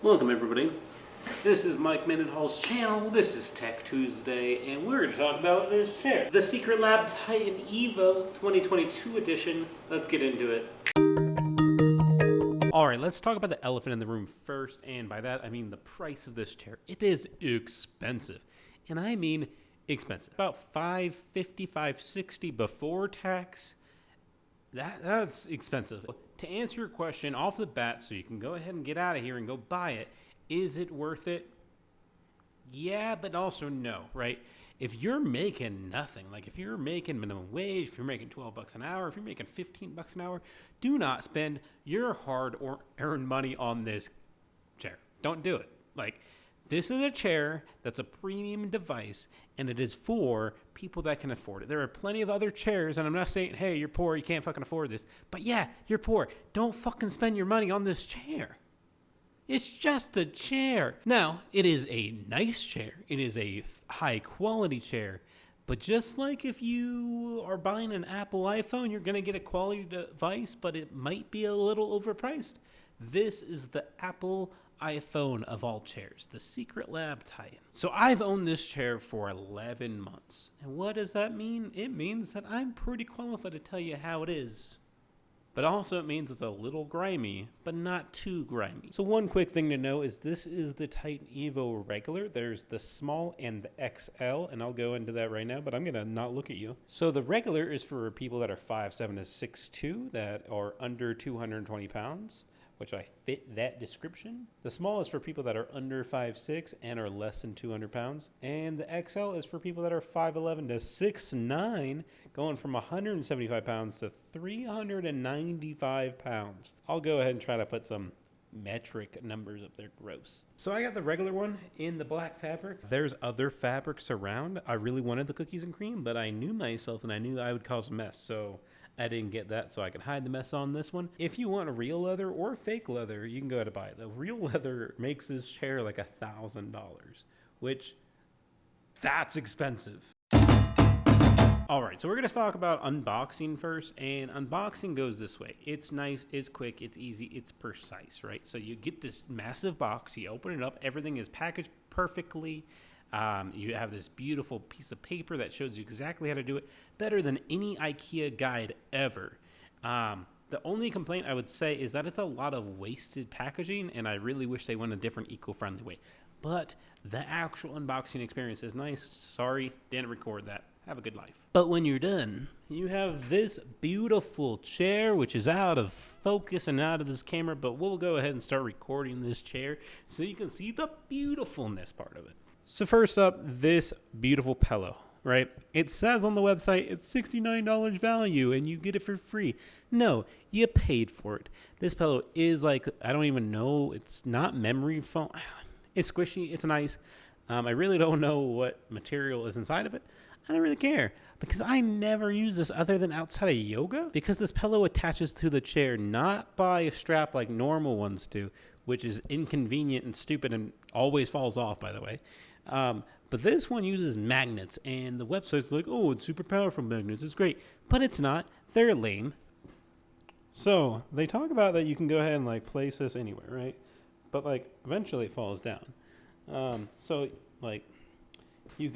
Welcome everybody. This is Mike Mendenhall's channel. This is Tech Tuesday, and we're going to talk about this chair, the Secretlab Titan Evo 2022 edition. Let's get into it. All right, let's talk about the elephant in the room first, and by that I mean the price of this chair. It is expensive, and I mean expensive. About $550, $560 before tax. That's expensive. To answer your question off the bat, so you can go ahead and get out of here and go buy it, is it worth it? Yeah, but also no, right? If you're making nothing, like if you're making minimum wage, if you're making 12 bucks an hour, if you're making 15 bucks an hour, do not spend your hard or earned money on this chair. Don't do it. Like, this is a chair that's a premium device, and it is for people that can afford it. There are plenty of other chairs, and I'm not saying, hey, you're poor, you can't fucking afford this. But yeah, you're poor. Don't fucking spend your money on this chair. It's just a chair. Now, it is a nice chair. It is a high-quality chair. But just like if you are buying an Apple iPhone, you're going to get a quality device, but it might be a little overpriced. This is the Apple iPhone of all chairs, the Secretlab Titan. So I've owned this chair for 11 months. And what does that mean? It means that I'm pretty qualified to tell you how it is. But also it means it's a little grimy, but not too grimy. So one quick thing to know is this is the Titan Evo regular. There's the small and the XL, and I'll go into that right now, but I'm gonna not look at you. So the regular is for people that are 5'7" to 6'2", that are under 220 pounds. Which I fit that description. The small is for people that are under 5'6" and are less than 200 pounds. And the XL is for people that are 5'11" to 6'9", going from 175 pounds to 395 pounds. I'll go ahead and try to put some metric numbers up there. Gross. So I got the regular one in the black fabric. There's other fabrics around. I really wanted the cookies and cream, but I knew myself and I knew I would cause a mess. So I didn't get that, so I could hide the mess on this one. If you want a real leather or fake leather, you can go ahead and buy it. The real leather makes this chair like $1,000, which that's expensive. All right, so we're going to talk about unboxing first, and unboxing goes this way. It's nice, it's quick, it's easy, it's precise, right? So you get this massive box, you open it up, everything is packaged perfectly. You have this beautiful piece of paper that shows you exactly how to do it, better than any IKEA guide ever. The only complaint I would say is that it's a lot of wasted packaging, and I really wish they went a different eco-friendly way. But the actual unboxing experience is nice. Sorry, didn't record that. Have a good life. But when you're done, you have this beautiful chair, which is out of focus and out of this camera, but we'll go ahead and start recording this chair so you can see the beautifulness part of it. So first up, this beautiful pillow, right? It says on the website it's $69 value and you get it for free. No, you paid for it. This pillow is like, I don't even know, it's not memory foam. It's squishy, it's nice. I really don't know what material is inside of it. I don't really care because I never use this other than outside of yoga, because this pillow attaches to the chair not by a strap like normal ones do, which is inconvenient and stupid and always falls off, by the way. But this one uses magnets, and the website's like, oh, it's super powerful magnets. It's great. But it's not. They're lame. So they talk about that you can go ahead and like place this anywhere, right? But like eventually it falls down. So like you,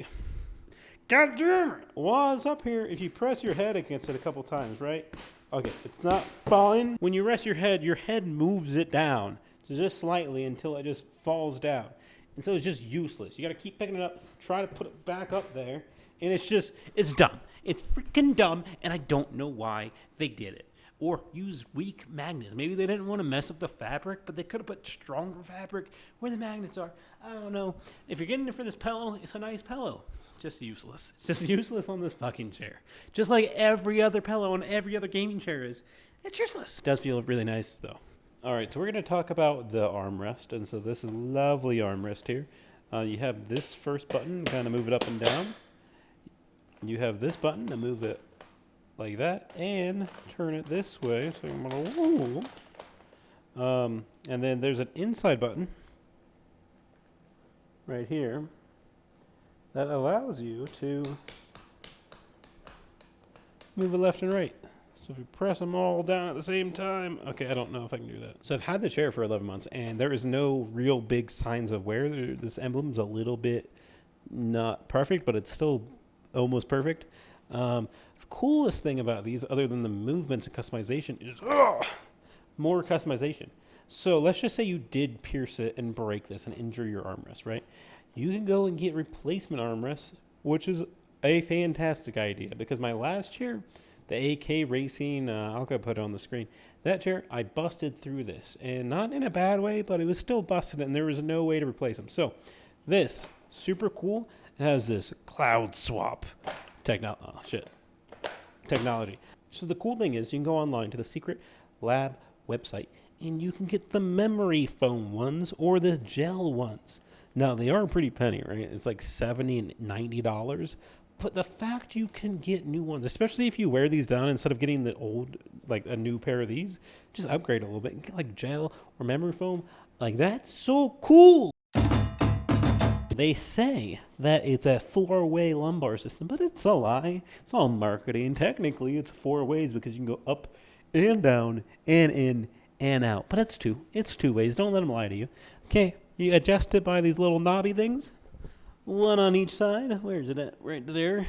God damn it! While it's up here, if you press your head against it a couple times, right? Okay, it's not falling. When you rest your head moves it down just slightly until it just falls down. And so it's just useless. You got to keep picking it up, try to put it back up there. And it's dumb. It's freaking dumb. And I don't know why they did it. Or use weak magnets. Maybe they didn't want to mess up the fabric, but they could have put stronger fabric where the magnets are. I don't know. If you're getting it for this pillow, it's a nice pillow. Just useless. It's just useless on this fucking chair. Just like every other pillow and every other gaming chair is. It's useless. It does feel really nice, though. All right, so we're going to talk about the armrest. And so this is lovely armrest here. You have this first button, kind of move it up and down. You have this button to move it like that and turn it this way. So I'm going to, and then there's an inside button right here that allows you to move it left and right. So if you press them all down at the same time, okay, I don't know if I can do that. So I've had the chair for 11 months, and there is no real big signs of wear. This emblem's a little bit not perfect, but it's still almost perfect. The coolest thing about these, other than the movements and customization, is more customization. So let's just say you did pierce it and break this and injure your armrest, right? You can go and get replacement armrests, which is a fantastic idea, because my last chair, the AK Racing, I'll go put it on the screen. That chair, I busted through this, and not in a bad way, but it was still busted, and there was no way to replace them. So this, super cool. It has this cloud swap technology. So the cool thing is you can go online to the Secretlab website, and you can get the memory foam ones or the gel ones. Now, they are pretty penny, right? It's like $70 and $90. But the fact you can get new ones, especially if you wear these down instead of getting the old, like a new pair of these, just upgrade a little bit and get like gel or memory foam. Like, that's so cool. They say that it's a 4-way lumbar system, but it's a lie. It's all marketing. Technically, it's 4 ways because you can go up and down and in and out. But it's 2. It's 2 ways. Don't let them lie to you. Okay. You adjust it by these little knobby things. One on each side. Where's it at? Right there.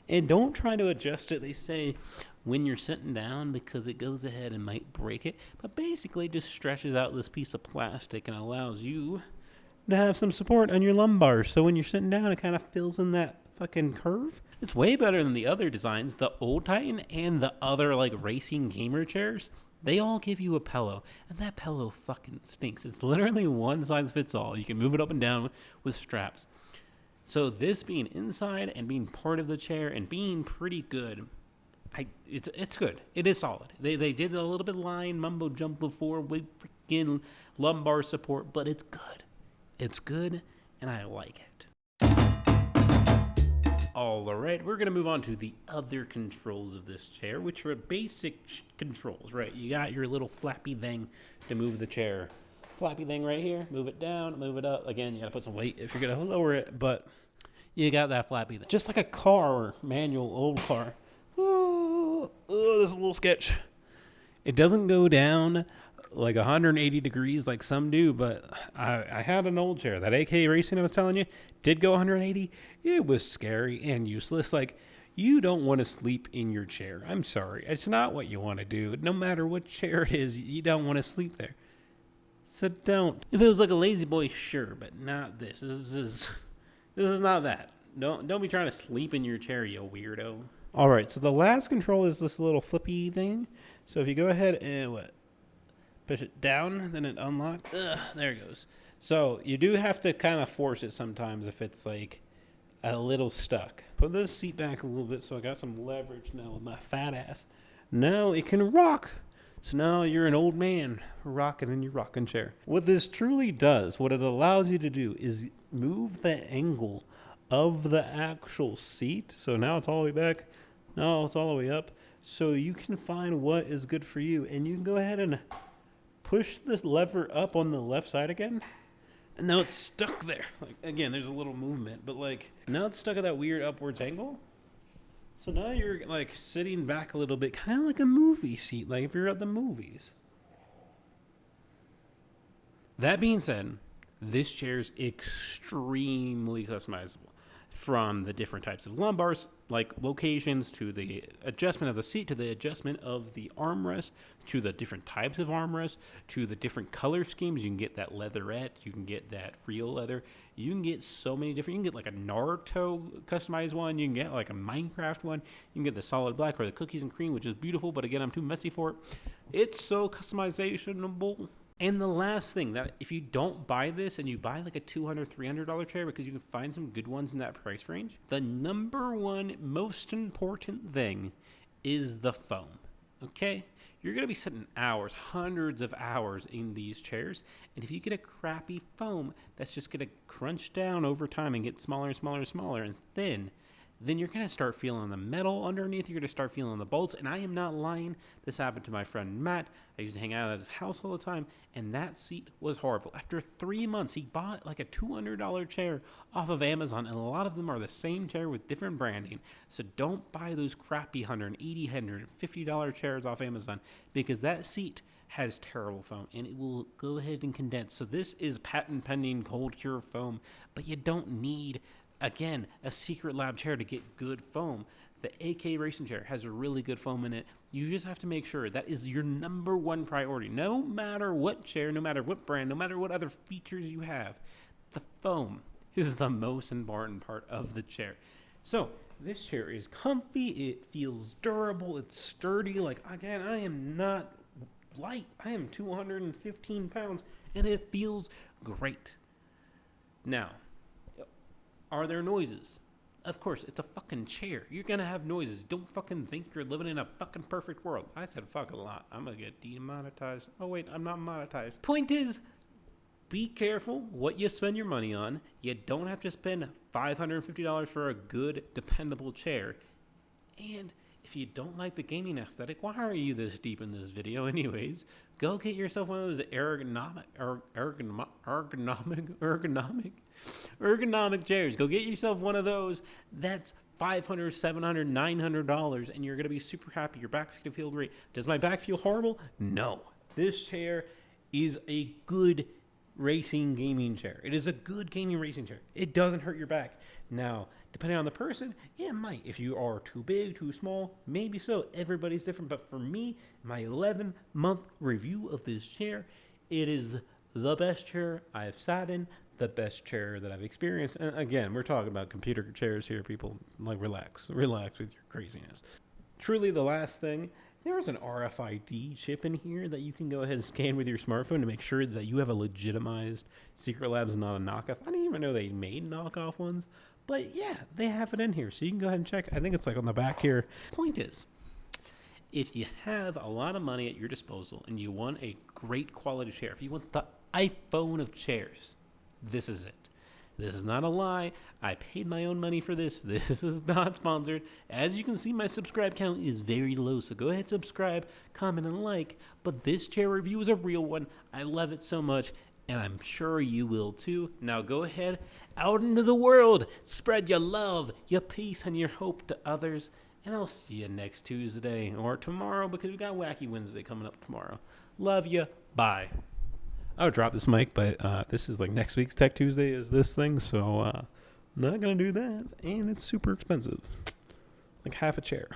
And don't try to adjust it, they say, when you're sitting down, because it goes ahead and might break it. But basically just stretches out this piece of plastic and allows you to have some support on your lumbar. So when you're sitting down, it kind of fills in that fucking curve. It's way better than the other designs. The old Titan and the other like racing gamer chairs, they all give you a pillow, and that pillow fucking stinks. It's literally one size fits all. You can move it up and down with straps. So this being inside and being part of the chair and being pretty good, it's good. It is solid. They did a little bit line mumbo jumbo before with freaking lumbar support, but it's good. It's good, and I like it. All right, we're going to move on to the other controls of this chair, which are basic controls, right? You got your little flappy thing to move the chair. Flappy thing right here, move it down, move it up. Again, you got to put some weight if you're going to lower it, but you got that flappy thing. Just like a car or manual old car. Oh, this is a little sketch. It doesn't go down like 180 degrees like some do, but I had an old chair. That AK Racing I was telling you did go 180. It was scary and useless. Like, you don't want to sleep in your chair. I'm sorry. It's not what you want to do. No matter what chair it is, you don't want to sleep there. So don't. If it was like a lazy boy, sure, but not this. This is not that. Don't be trying to sleep in your chair, you weirdo. All right, so the last control is this little flippy thing. So if you go ahead and push it down, then it unlocks. There it goes. So you do have to kind of force it sometimes if it's like a little stuck. Put this seat back a little bit so I got some leverage now with my fat ass. Now it can rock. So now you're an old man rocking in your rocking chair. What this truly does, what it allows you to do, is move the angle of the actual seat. So now it's all the way back. Now it's all the way up. So you can find what is good for you. And you can go ahead and push this lever up on the left side again. And now it's stuck there. Like, again, there's a little movement, but like now it's stuck at that weird upwards angle. So now you're like sitting back a little bit, kind of like a movie seat, like if you're at the movies. That being said, this chair is extremely customizable. From the different types of lumbars, like locations, to the adjustment of the seat, to the adjustment of the armrest, to the different types of armrests, to the different color schemes. You can get that leatherette, you can get that real leather, you can get so many different. You can get like a Naruto customized one, you can get like a Minecraft one, you can get the solid black or the cookies and cream, which is beautiful, but again, I'm too messy for it. It's so customizationable. And the last thing, that if you don't buy this and you buy like a $200, $300 chair, because you can find some good ones in that price range, the number one most important thing is the foam. Okay? You're going to be sitting hours, hundreds of hours in these chairs. And if you get a crappy foam, that's just going to crunch down over time and get smaller and smaller and smaller and thin. then you're going to start feeling the metal underneath. You're going to start feeling the bolts. And I am not lying. This happened to my friend Matt. I used to hang out at his house all the time, and that seat was horrible. After 3 months, he bought like a $200 chair off of Amazon, and a lot of them are the same chair with different branding. So don't buy those crappy $180, $150 chairs off Amazon, because that seat has terrible foam, and it will go ahead and condense. So this is patent pending cold cure foam, but you don't need, again, a Secretlab chair to get good foam. The AK racing chair has a really good foam in it. You just have to make sure that is your number one priority. No matter what chair, no matter what brand, no matter what other features you have, the foam is the most important part of the chair. So this chair is comfy. It feels durable. It's sturdy. Like, again, I am not light. I am 215 pounds, and it feels great. Now, are there noises? Of course, it's a fucking chair. You're going to have noises. Don't fucking think you're living in a fucking perfect world. I said fuck a lot. I'm going to get demonetized. Oh, wait, I'm not monetized. Point is, be careful what you spend your money on. You don't have to spend $550 for a good, dependable chair. And if you don't like the gaming aesthetic, why are you this deep in this video anyways? Go get yourself one of those ergonomic chairs. Go get yourself one of those. That's $500, $700, $900, and you're going to be super happy. Your back's going to feel great. Does my back feel horrible? No. This chair is a good racing gaming chair. It is a good gaming racing chair. It doesn't hurt your back. Now, depending on the person, it might. If you are too big, too small, maybe so. Everybody's different. But for me, my 11-month review of this chair, it is the best chair I've sat in, the best chair that I've experienced. And again, we're talking about computer chairs here, people. Like, relax with your craziness. Truly, the last thing, there is an RFID chip in here that you can go ahead and scan with your smartphone to make sure that you have a legitimized Secretlab, not a knockoff. I didn't even know they made knockoff ones, but yeah, they have it in here, so you can go ahead and check. I think it's like on the back here. Point is, if you have a lot of money at your disposal and you want a great quality chair, if you want the iPhone of chairs, this is it. This is not a lie. I paid my own money for this. This is not sponsored. As you can see, my subscribe count is very low, so go ahead, subscribe, comment, and like. But this chair review is a real one. I love it so much, and I'm sure you will too. Now go ahead, out into the world, spread your love, your peace, and your hope to others. And I'll see you next Tuesday or tomorrow, because we got Wacky Wednesday coming up tomorrow. Love you. Bye. I would drop this mic, but this is like next week's Tech Tuesday is this thing, so I'm not going to do that. And it's super expensive. Like half a chair.